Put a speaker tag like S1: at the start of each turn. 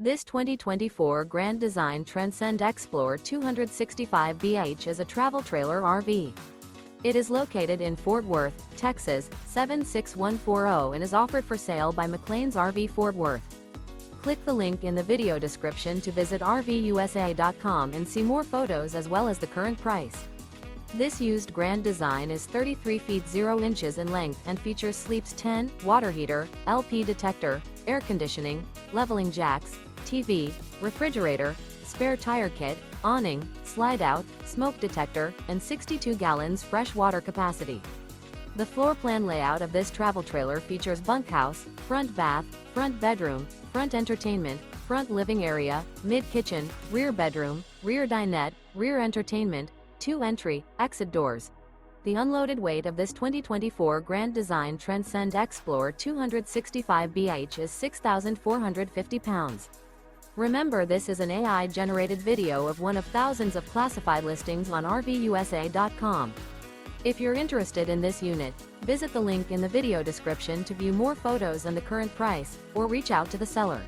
S1: This 2024 Grand Design Transcend Xplor 265BH is a travel trailer RV. It is located in Fort Worth, Texas, 76140 and is offered for sale by McClain's RV Fort Worth. Click the link in the video description to visit RVUSA.com and see more photos as well as the current price. This used Grand Design is 33 feet 0 inches in length and features sleeps 10, water heater, LP detector, air conditioning, leveling jacks, TV, refrigerator, spare tire kit, awning, slide-out, smoke detector, and 62 gallons fresh water capacity. The floor plan layout of this travel trailer features bunkhouse, front bath, front bedroom, front entertainment, front living area, mid-kitchen, rear bedroom, rear dinette, rear entertainment, 2 entry, exit doors. The unloaded weight of this 2024 Grand Design Transcend Xplor 265BH is 6,450 pounds. Remember, this is an AI-generated video of one of thousands of classified listings on RVUSA.com. If you're interested in this unit, visit the link in the video description to view more photos and the current price, or reach out to the seller.